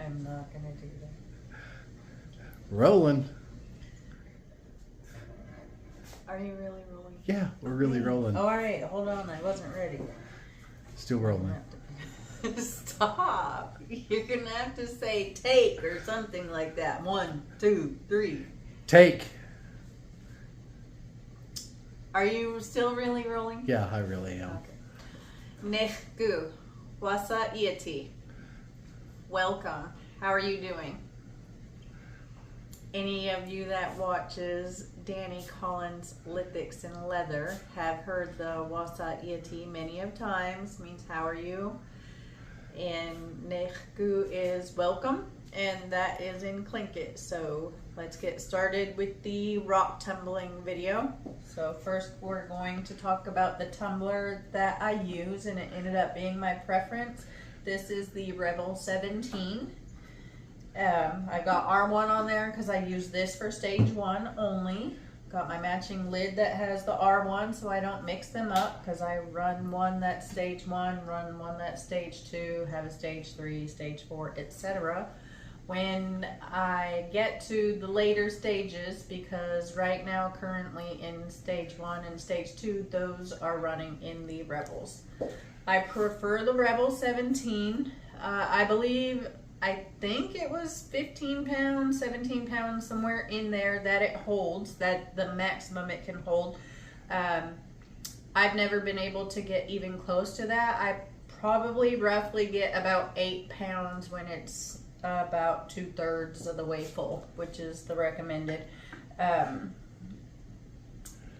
I'm not gonna do that. Rolling. Are you really rolling? Yeah, we're really rolling. Oh, all right, hold on. I wasn't ready. Still rolling. Stop. You're gonna have to say take or something like that. 1, 2, 3. Take. Are you still really rolling? Yeah, I really am. Okay. Nechgu. Wasa iyatee. Welcome. How are you doing? Any of you that watches Danny Collins Lithics and Leather have heard the Wasa iyatee many of times. Means how are you? And Nechgu is welcome, and that is in Tlingit. So let's get started with the rock tumbling video. So first we're going to talk about the tumbler that I use, and it ended up being my preference. This is the Reble17. I got R1 on there because I use this for stage 1 only. Got my matching lid that has the R1 so I don't mix them up, because I run one that's stage 1, run one that's stage 2, have a stage 3, stage 4, etc. When I get to the later stages, because right now currently in stage 1 and stage 2, those are running in the Rebels. I prefer the Reble17. I think it was 15 pounds, 17 pounds, somewhere in there that it holds, that the maximum it can hold. I've never been able to get even close to that. I probably roughly get about 8 pounds when it's about 2/3 of the way full, which is the recommended. And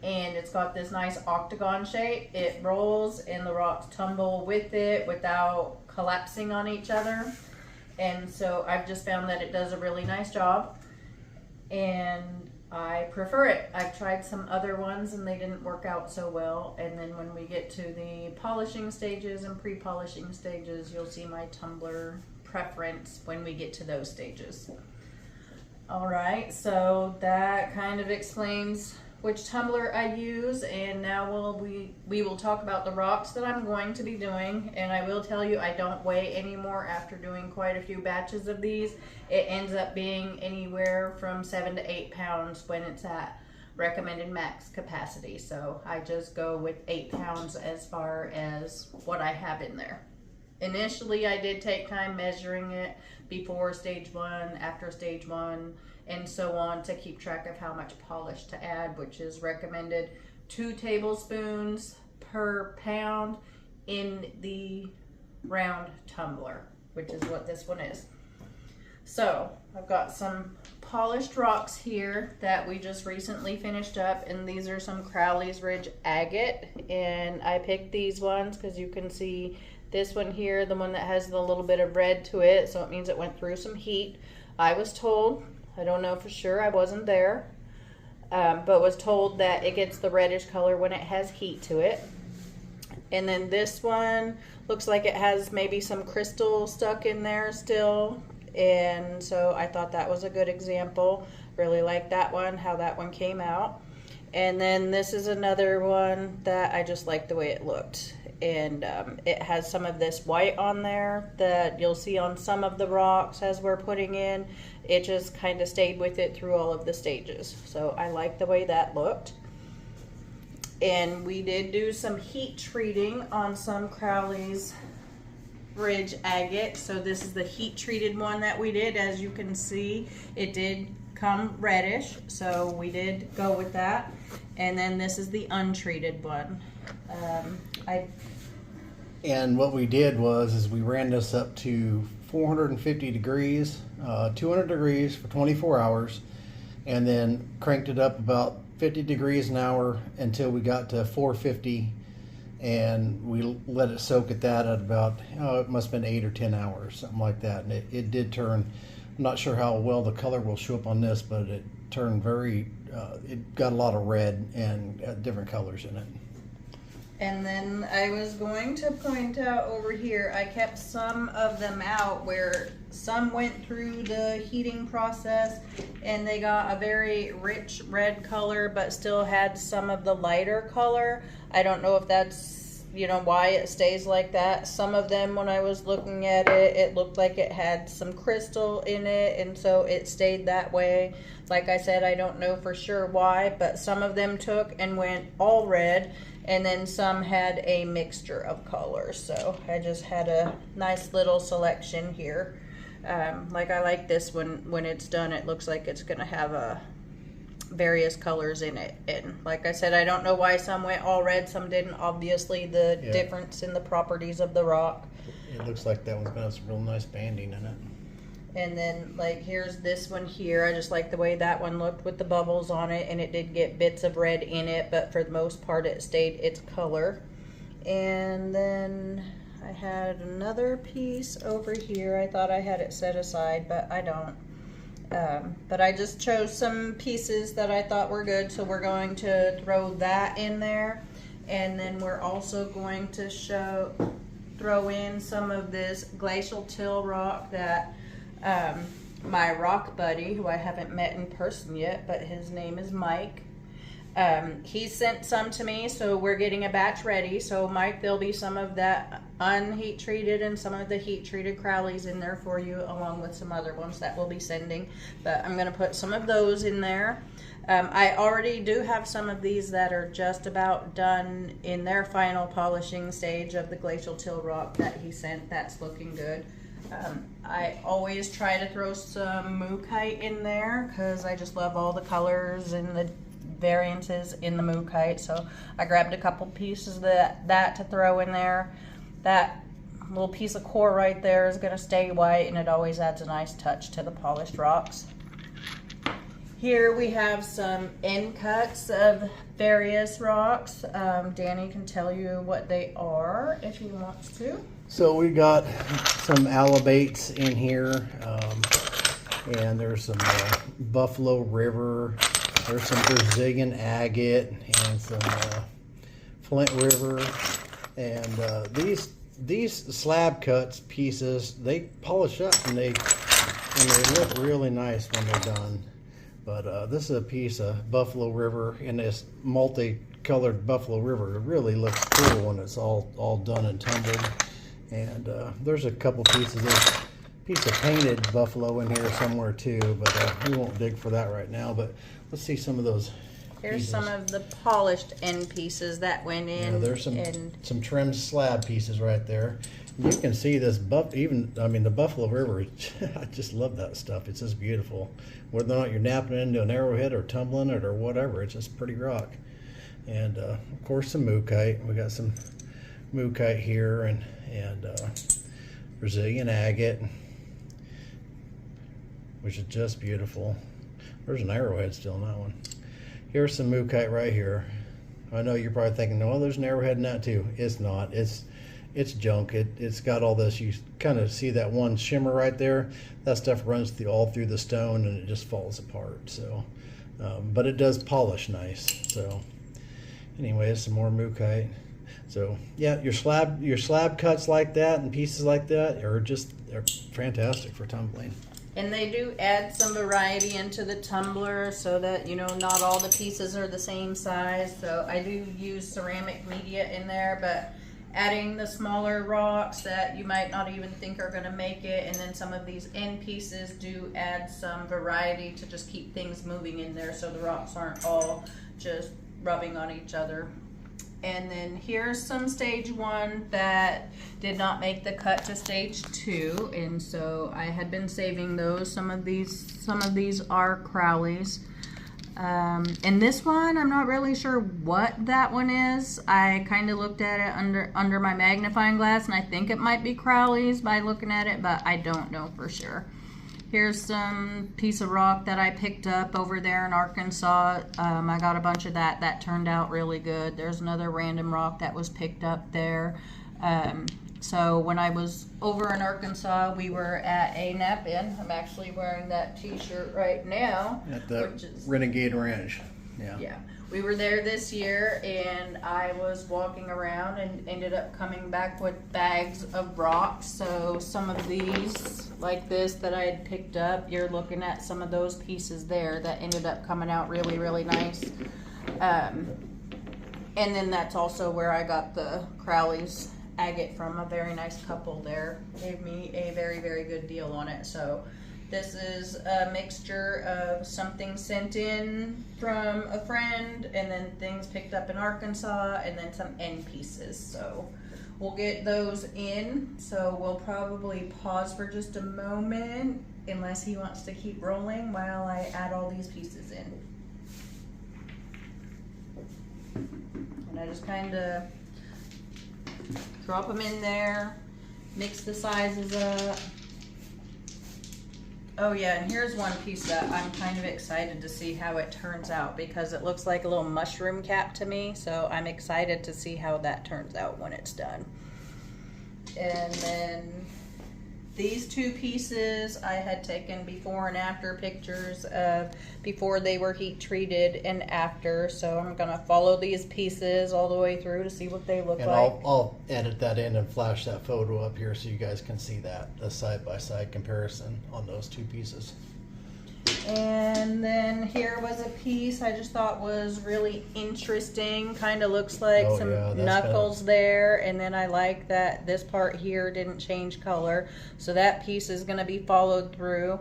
it's got this nice octagon shape. It rolls and the rocks tumble with it without collapsing on each other. And so I've just found that it does a really nice job, and I prefer it. I've tried some other ones and they didn't work out so well. And then when we get to the polishing stages and pre-polishing stages, you'll see my tumbler preference when we get to those stages. All right, so that kind of explains which tumbler I use, and now we will talk about the rocks that I'm going to be doing. And I will tell you, I don't weigh anymore after doing quite a few batches of these. It ends up being anywhere from 7 to 8 pounds when it's at recommended max capacity. So I just go with 8 pounds as far as what I have in there. Initially, I did take time measuring it before stage 1, after stage 1, and so on, to keep track of how much polish to add, which is recommended 2 tablespoons per pound in the round tumbler, which is what this one is. So I've got some polished rocks here that we just recently finished up, and these are some Crowley's Ridge agate, and I picked these ones because you can see this one here, the one that has the little bit of red to it, so it means it went through some heat. I was told, I don't know for sure, I wasn't there, but was told that it gets the reddish color when it has heat to it. And then this one looks like it has maybe some crystal stuck in there still, and so I thought that was a good example. Really like that one, how that one came out. And then this is another one that I just like the way it looked. And it has some of this white on there that you'll see on some of the rocks as we're putting in. It just kind of stayed with it through all of the stages. So I like the way that looked. And we did do some heat treating on some Crowley's Ridge agate. So this is the heat treated one that we did. As you can see, it did come reddish, so we did go with that. And then this is the untreated one. And what we did is we ran this up to 450 degrees, 200 degrees for 24 hours, and then cranked it up about 50 degrees an hour until we got to 450, and we let it soak at that at about, it must have been 8 or 10 hours, something like that. And it did turn, I'm not sure how well the color will show up on this, but it turned very, it got a lot of red and different colors in it. And then I was going to point out over here, I kept some of them out where some went through the heating process and they got a very rich red color but still had some of the lighter color. I don't know if that's you know, why it stays like that. Some of them, when I was looking at it, it looked like it had some crystal in it, and so it stayed that way. Like I said, I don't know for sure why, but some of them took and went all red, and then some had a mixture of colors. So I just had a nice little selection here. Like I like this one. When it's done, it looks like it's gonna have various colors in it, and like I said, I don't know why some went all red, some didn't. Obviously the difference in the properties of the rock. It looks like that one's got some real nice banding in it. And then like here's this one here. I just like the way that one looked with the bubbles on it, and it did get bits of red in it, but for the most part it stayed its color. And then I had another piece over here. I thought I had it set aside, but I don't. But I just chose some pieces that I thought were good, so we're going to throw that in there. And then we're also going to throw in some of this glacial till rock that my rock buddy, who I haven't met in person yet, but his name is Mike, he sent some to me, so we're getting a batch ready. So Mike, there'll be some of that unheat treated and some of the heat treated Crowleys in there for you, along with some other ones that we'll be sending. But I'm going to put some of those in there. I already do have some of these that are just about done in their final polishing stage of the glacial till rock that he sent. That's looking good. I always try to throw some mookite in there because I just love all the colors and the variances in the mookite. So I grabbed a couple pieces of that to throw in there. That little piece of core right there is going to stay white, and it always adds a nice touch to the polished rocks. Here we have some end cuts of various rocks. Danny can tell you what they are if he wants to. So we got some alabates in here, and there's some Buffalo River. There's some Brazilian agate and some Flint River, and these slab cuts pieces, they polish up and they look really nice when they're done. But this is a piece of Buffalo River, and this multicolored Buffalo River. It really looks cool when it's all done and tumbled. And there's a couple pieces. There's a piece of painted buffalo in here somewhere too, but we won't dig for that right now. But let's see some of those. Here's pieces. some of the polished end pieces that went in. Yeah, there's some trimmed slab pieces right there. You can see this the Buffalo River. I just love that stuff. It's just beautiful. Whether or not you're napping into an arrowhead or tumbling it or whatever, it's just pretty rock. And of course some mookite. We got some mookite here and Brazilian agate, which is just beautiful. There's an arrowhead still in that one. Here's some mookite right here. I know you're probably thinking, no, there's an arrowhead in that too. It's not. It's junk. It's got all this. You kind of see that one shimmer right there. That stuff runs all through the stone, and it just falls apart. So, but it does polish nice. So, anyways, some more mookite. So yeah, your slab cuts like that and pieces like that they're fantastic for tumbling. And they do add some variety into the tumbler so that, you know, not all the pieces are the same size. So I do use ceramic media in there, but adding the smaller rocks that you might not even think are going to make it, and then some of these end pieces do add some variety to just keep things moving in there so the rocks aren't all just rubbing on each other. And then here's some stage 1 that did not make the cut to stage 2, and so I had been saving those. Some of these are Crowleys. And this one, I'm not really sure what that one is. I kind of looked at it under my magnifying glass, and I think it might be Crowleys by looking at it, but I don't know for sure. Here's some piece of rock that I picked up over there in Arkansas. I got a bunch of that turned out really good. There's another random rock that was picked up there. So when I was over in Arkansas, we were at a nap-in. I'm actually wearing that t-shirt right now. At the Renegade Ranch. Yeah. We were there this year, and I was walking around and ended up coming back with bags of rocks. So some of these, like this that I had picked up, you're looking at some of those pieces there that ended up coming out really, really nice. And then that's also where I got the Crowley's agate from. A very nice couple there gave me a very, very good deal on it. So this is a mixture of something sent in from a friend, and then things picked up in Arkansas, and then some end pieces. So we'll get those in. So we'll probably pause for just a moment, unless he wants to keep rolling while I add all these pieces in. And I just kind of drop them in there, mix the sizes up. Oh yeah, and here's one piece that I'm kind of excited to see how it turns out, because it looks like a little mushroom cap to me, so I'm excited to see how that turns out when it's done. And then these two pieces I had taken before and after pictures of before they were heat treated and after, so I'm gonna follow these pieces all the way through to see what they look And like. I'll edit that in and flash that photo up here so you guys can see that, the side-by-side comparison on those two pieces. And then here was a piece I just thought was really interesting. Kind of looks like some knuckles there. And then I like that this part here didn't change color. So that piece is going to be followed through.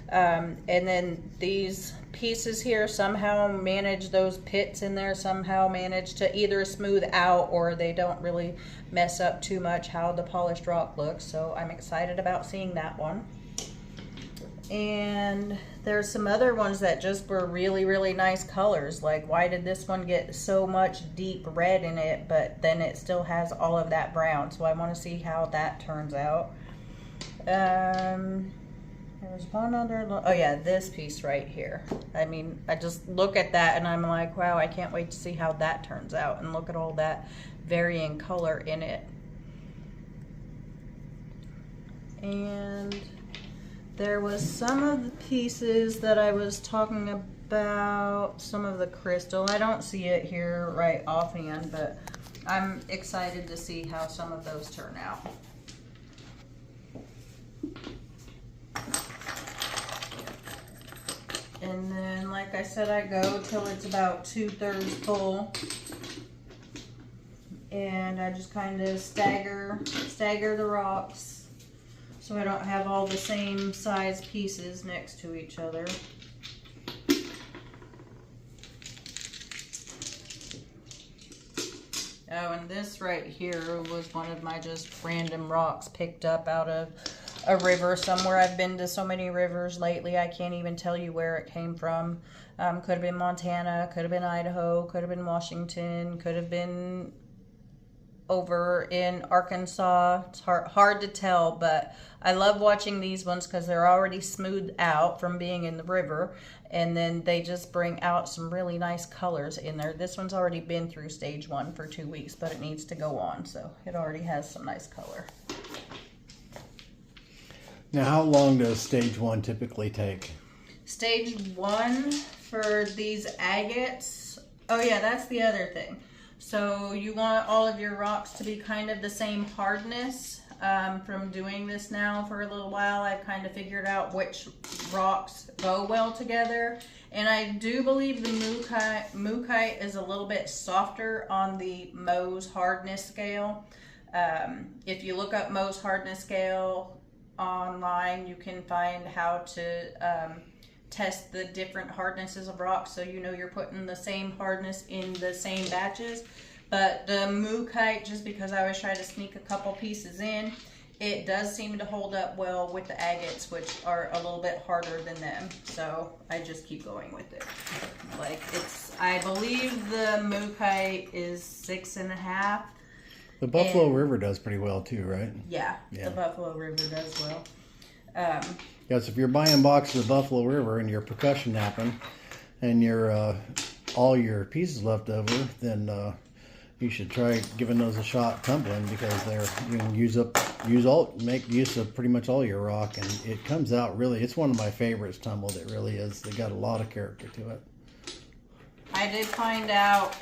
And then these pieces here somehow manage those pits in there, somehow manage to either smooth out or they don't really mess up too much how the polished rock looks. So I'm excited about seeing that one. And there's some other ones that just were really, really nice colors. Like, why did this one get so much deep red in it, but then it still has all of that brown? So I want to see how that turns out. There was one other, oh yeah, this piece right here. I mean, I just look at that and I'm like, wow, I can't wait to see how that turns out. And look at all that varying color in it. And there was some of the pieces that I was talking about, some of the crystal. I don't see it here right offhand, but I'm excited to see how some of those turn out. And then, like I said, I go till it's about 2/3 full. And I just kind of stagger the rocks, so I don't have all the same size pieces next to each other. Oh, and this right here was one of my just random rocks picked up out of a river somewhere. I've been to so many rivers lately, I can't even tell you where it came from. Could have been Montana, could have been Idaho, could have been Washington, could have been over in Arkansas. It's hard to tell, but I love watching these ones because they're already smoothed out from being in the river, and then they just bring out some really nice colors in there. This one's already been through stage 1 for 2 weeks, but it needs to go on, so it already has some nice color. Now, how long does stage 1 typically take? Stage 1 for these agates, oh yeah, that's the other thing. So you want all of your rocks to be kind of the same hardness. From doing this now for a little while, I've kind of figured out which rocks go well together. And I do believe the mookite is a little bit softer on the Mohs hardness scale. If you look up Mohs hardness scale online, you can find how to test the different hardnesses of rocks, so you know you're putting the same hardness in the same batches. But the mookite, just because I always try to sneak a couple pieces in, it does seem to hold up well with the agates, which are a little bit harder than them. So I just keep going with it. Like, it's, I believe the mookite is 6.5. The Buffalo River does pretty well too, right? Yeah, the Buffalo River does well. Yes, if you're buying boxes of Buffalo River and you're percussion napping and you're all your pieces left over, then you should try giving those a shot tumbling, because you can make use of pretty much all your rock, and it comes out really. It's one of my favorites tumbled. It really is. They got a lot of character to it. I did find out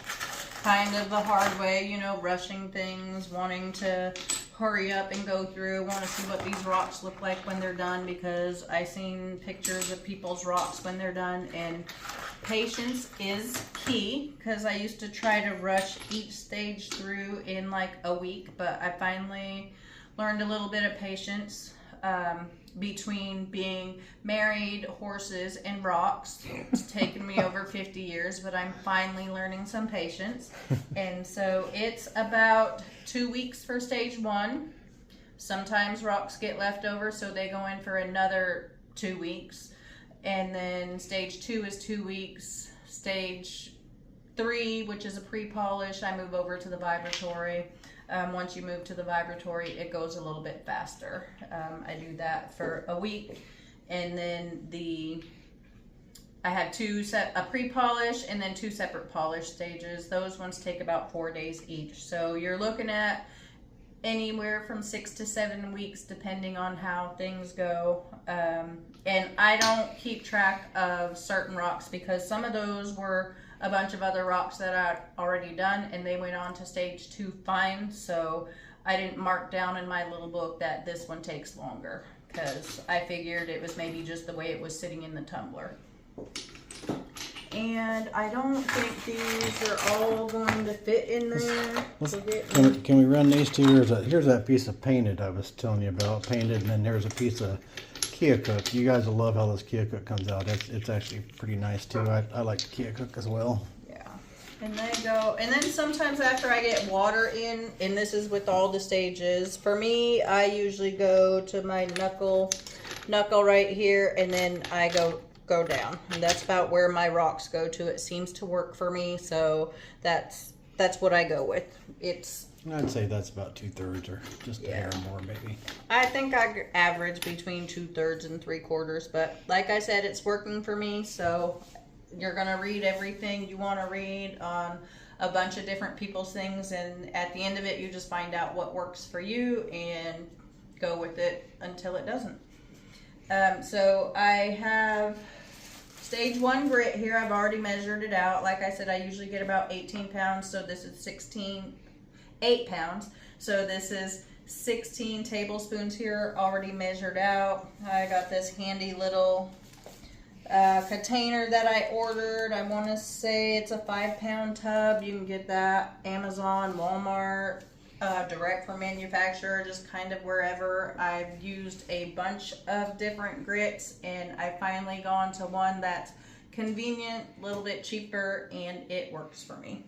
kind of the hard way, you know, rushing things, wanting to hurry up and go through, want to see what these rocks look like when they're done, because I've seen pictures of people's rocks when they're done, and patience is key, because I used to try to rush each stage through in like a week, but I finally learned a little bit of patience between being married, horses, and rocks. It's taken me over 50 years, but I'm finally learning some patience. And so it's about 2 weeks for stage 1. Sometimes rocks get left over, so they go in for another 2 weeks. And then stage 2 is 2 weeks. Stage 3, which is a pre-polish, I move over to the vibratory. Once you move to the vibratory, it goes a little bit faster. I do that for a week, and then I have a pre-polish and then 2 separate polish stages. Those ones take about 4 days each. So you're looking at anywhere from 6 to 7 weeks, depending on how things go. And I don't keep track of certain rocks, because some of those were a bunch of other rocks that I'd already done, and they went on to stage 2 fine, so I didn't mark down in my little book that this one takes longer, because I figured it was maybe just the way it was sitting in the tumbler. And I don't think these are all going to fit in there. Can we run these two? Here's that piece of painted I was telling you about, painted, and then there's a piece of Keokuk. You guys will love how this Keokuk comes out. It's actually pretty nice too. I like the Keokuk as well. Yeah. And they go, and then sometimes after I get water in, and this is with all the stages, for me, I usually go to my knuckle right here, and then I go down. And that's about where my rocks go to. It seems to work for me, so that's what I go with. I'd say that's about 2/3 or just a hair more maybe. I think I average between 2/3 and 3/4, but like I said, it's working for me. So you're gonna read everything you want to read on a bunch of different people's things, and at the end of it, you just find out what works for you and go with it until it doesn't. So I have stage 1 grit here. I've already measured it out. Like I said, I usually get about 18 pounds, so this is 8 pounds. So this is 16 tablespoons here already measured out. I got this handy little container that I ordered. I want to say it's a 5-pound tub. You can get that Amazon, Walmart, direct from manufacturer, just kind of wherever. I've used a bunch of different grits, and I finally gone to one that's convenient, a little bit cheaper, and it works for me.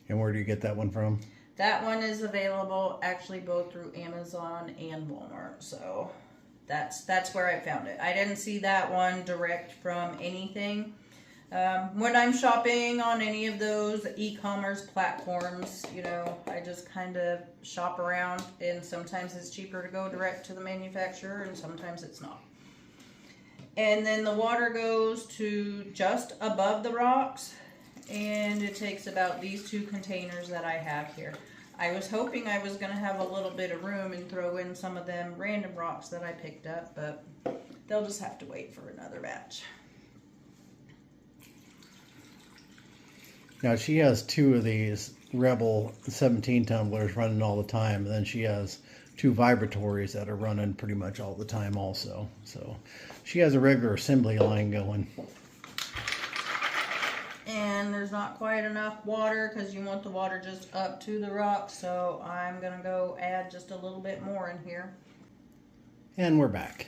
And where do you get that one from? That one is available actually both through Amazon and Walmart, so that's where I found it. I didn't see that one direct from anything. When I'm shopping on any of those e-commerce platforms, you know, I just kind of shop around, and sometimes it's cheaper to go direct to the manufacturer, and sometimes it's not. And then the water goes to just above the rocks, and it takes about these 2 containers that I have here. I was hoping I was going to have a little bit of room and throw in some of them random rocks that I picked up, but they'll just have to wait for another batch. Now she has 2 of these Reble17 tumblers running all the time, and then she has 2 vibratories that are running pretty much all the time also. So she has a regular assembly line going. And there's not quite enough water, because you want the water just up to the rock, so I'm going to go add just a little bit more in here. And we're back.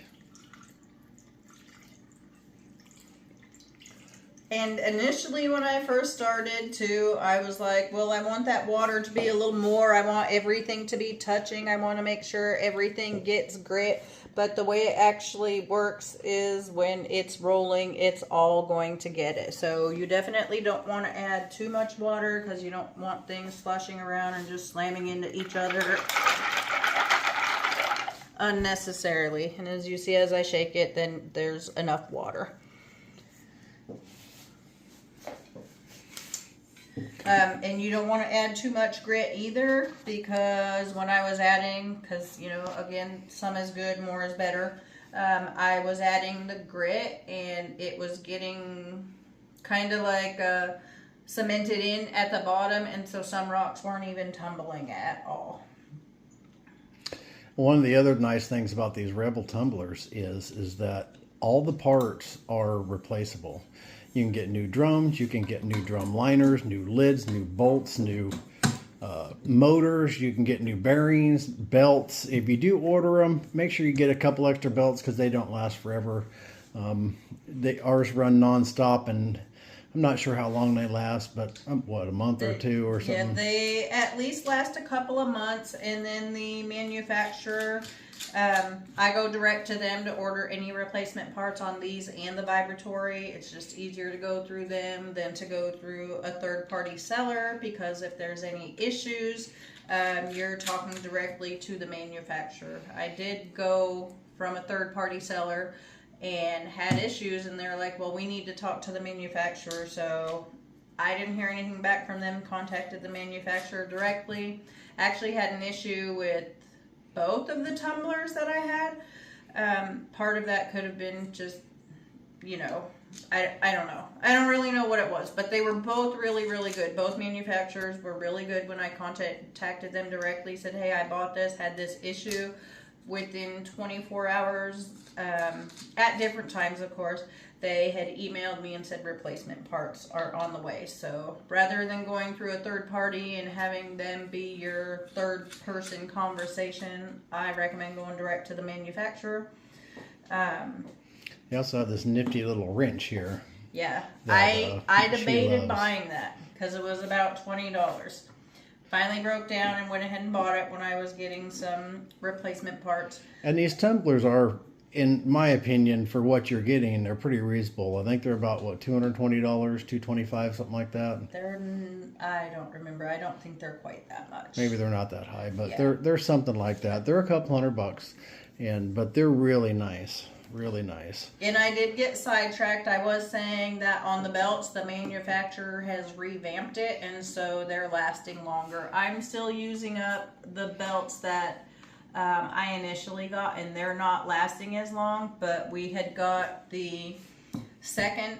And initially when I first started too, I was like, well, I want that water to be a little more. I want everything to be touching. I want to make sure everything gets grit. But the way it actually works is when it's rolling, it's all going to get it. So you definitely don't want to add too much water, because you don't want things sloshing around and just slamming into each other unnecessarily. And as you see, as I shake it, then there's enough water. And you don't want to add too much grit either, because when I was adding, because, you know, again, some is good, more is better. I was adding the grit, and it was getting kind of like cemented in at the bottom, and so some rocks weren't even tumbling at all. One of the other nice things about these Reble tumblers is that all the parts are replaceable. You can get new drums, you can get new drum liners, new lids, new bolts, new motors, you can get new bearings, belts. If you do order them, make sure you get a couple extra belts because they don't last forever. Ours run non-stop, and I'm not sure how long they last, but what, a month or two or something? Yeah, they at least last a couple of months, and then the manufacturer, I go direct to them to order any replacement parts on these and the vibratory. It's just easier to go through them than to go through a third-party seller, because if there's any issues, you're talking directly to the manufacturer. I did go from a third-party seller and had issues, and they're like, well, we need to talk to the manufacturer. So I didn't hear anything back from them, contacted the manufacturer directly. Actually had an issue with both of the tumblers that I had. Part of that could have been just, you know, I don't know. I don't really know what it was, but they were both really, really good. Both manufacturers were really good. When I contacted them directly, said, hey, I bought this, had this issue. Within 24 hours, at different times, of course, they had emailed me and said replacement parts are on the way. So rather than going through a third party and having them be your third person conversation, I recommend going direct to the manufacturer. You also have this nifty little wrench here. Yeah, that, I debated buying that because it was about $20. Finally broke down and went ahead and bought it when I was getting some replacement parts. And these tumblers are, in my opinion, for what you're getting, they're pretty reasonable. I think they're about, what, $220, $225, something like that? I don't remember. I don't think they're quite that much. Maybe they're not that high, but yeah, they're something like that. They're a couple $100, but they're really nice. Really nice. And I did get sidetracked. I was saying that on the belts, the manufacturer has revamped it, and so they're lasting longer. I'm still using up the belts that I initially got, and they're not lasting as long, but we had got the second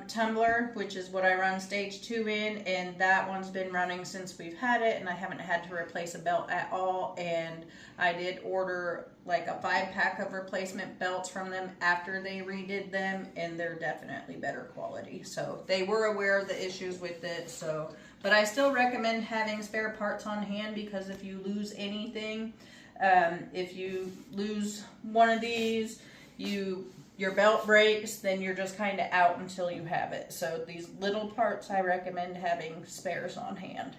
tumbler, which is what I run stage 2 in, and that one's been running since we've had it, and I haven't had to replace a belt at all. And I did order like a 5-pack of replacement belts from them after they redid them, and they're definitely better quality. So they were aware of the issues with it. So, but I still recommend having spare parts on hand, because if you lose anything, if you lose one of these, your belt breaks, then you're just kind of out until you have it. So these little parts, I recommend having spares on hand.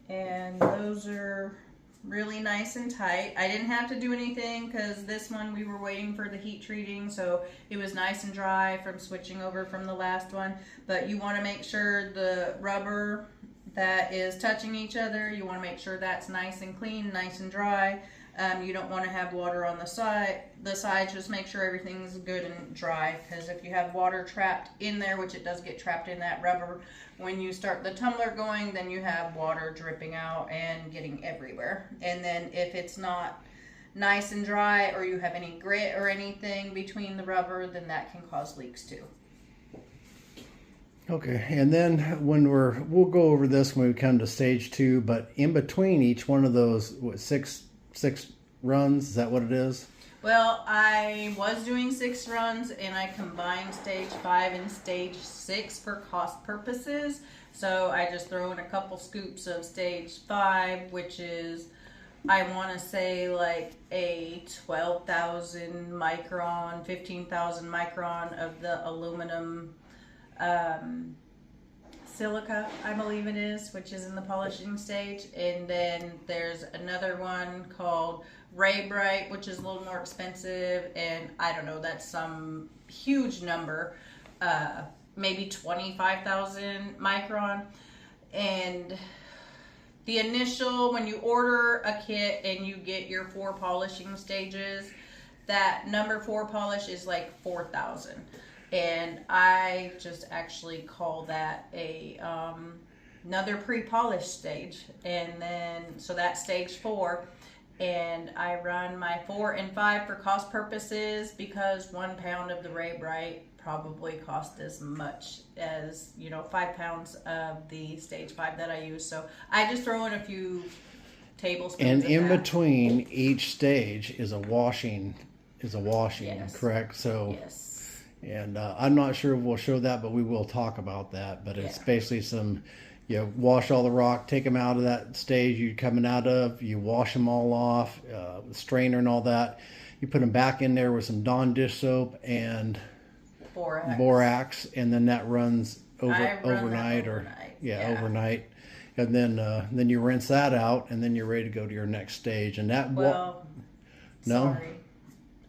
And those are really nice and tight. I didn't have to do anything because this one we were waiting for the heat treating, so it was nice and dry from switching over from the last one. But you want to make sure the rubber that is touching each other, you want to make sure that's nice and clean, nice and dry. You don't want to have water on the sides. Just make sure everything's good and dry, because if you have water trapped in there, which it does get trapped in that rubber, when you start the tumbler going, then you have water dripping out and getting everywhere. And then if it's not nice and dry, or you have any grit or anything between the rubber, then that can cause leaks too. Okay, and then when we'll go over this when we come to stage 2, but in between each one of those, what, six runs, is that what it is? Well, I was doing 6 runs, and I combined stage 5 and stage 6 for cost purposes. So I just throw in a couple scoops of stage 5, which is, I want to say, like a 12,000 micron, 15,000 micron of the aluminum silica, I believe it is, which is in the polishing stage. And then there's another one called Reble, which is a little more expensive, and I don't know, that's some huge number, maybe 25,000 micron. And the initial, when you order a kit and you get your 4 polishing stages, that number 4 polish is like 4,000. And I just actually call that a another pre-polished stage, and then so that's stage 4. And I run my 4 and 5 for cost purposes, because 1 pound of the Reble probably cost as much as 5 pounds of the stage 5 that I use. So I just throw in a few tablespoons. And of in that. between each stage is a washing, Yes. correct? So Yes. and I'm not sure if we'll show that, but we will talk about that. But it's Yeah. basically some, wash all the rock, take them out of that stage you're coming out of, you wash them all off, with strainer and all that. You put them back in there with some Dawn dish soap and borax, and then that runs overnight. Overnight. And then you rinse that out, and then you're ready to go to your next stage. And that no. Sorry.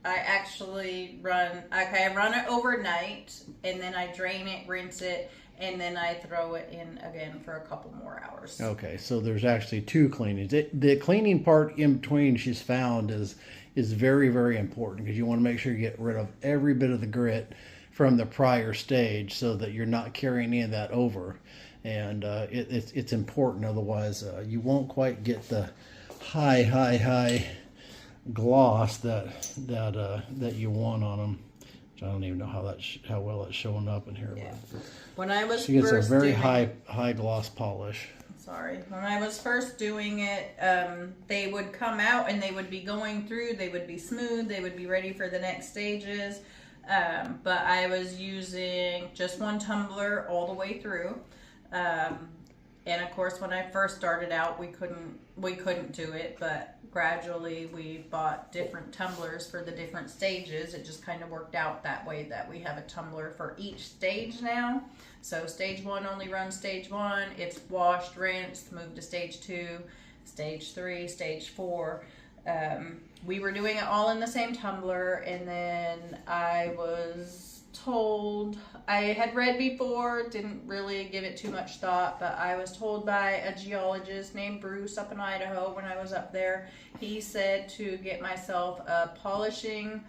I actually run it overnight, and then I drain it, rinse it, and then I throw it in again for a couple more hours. Okay, so there's actually 2 cleanings. The cleaning part in between, she's found, is very, very important, because you want to make sure you get rid of every bit of the grit from the prior stage, so that you're not carrying any of that over. And it's important, otherwise you won't quite get the high gloss that you want on them. Which I don't even know how well it's showing up in here. Yeah. But when I was she gets first a very doing high gloss polish. When I was first doing it, they would come out and they would be going through. They would be smooth. They would be ready for the next stages. But I was using just 1 tumbler all the way through. And of course, when I first started out, we couldn't do it, but gradually we bought different tumblers for the different stages. It just kind of worked out that way, that we have a tumbler for each stage now. So stage 1 only runs stage 1. It's washed, rinsed, moved to stage 2, stage 3, stage 4. We were doing it all in the same tumbler, and then I was told, I had read before, didn't really give it too much thought, but I was told by a geologist named Bruce up in Idaho when I was up there. He said to get myself a polishing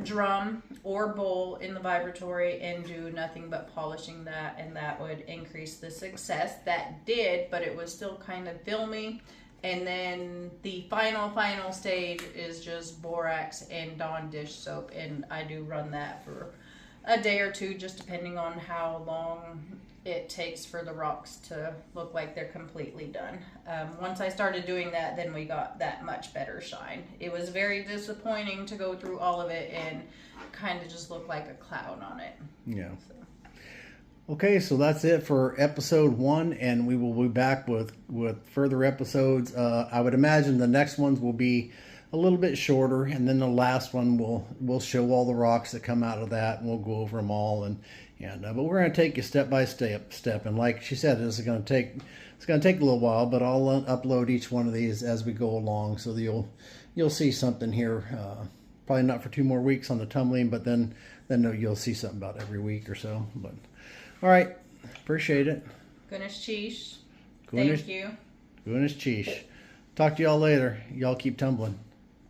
drum or bowl in the vibratory and do nothing but polishing that, and that would increase the success. That did, but it was still kind of filmy. And then the final stage is just borax and Dawn dish soap, and I do run that for a day or 2, just depending on how long it takes for the rocks to look like they're completely done. Once I started doing that, then we got that much better shine. It was very disappointing to go through all of it and kind of just look like a cloud on it. Yeah. So. Okay, so that's it for episode 1, and we will be back with further episodes. I would imagine the next ones will be a little bit shorter, and then the last one will show all the rocks that come out of that, and we'll go over them all. But we're going to take you step by step. And like she said, it's going to take a little while, but I'll upload each one of these as we go along, so that you'll see something here. Probably not for 2 more weeks on the tumbling, but then you'll see something about every week or so. But all right, appreciate it. Gunalchéesh. Thank you. Gunalchéesh. Talk to y'all later. Y'all keep tumbling.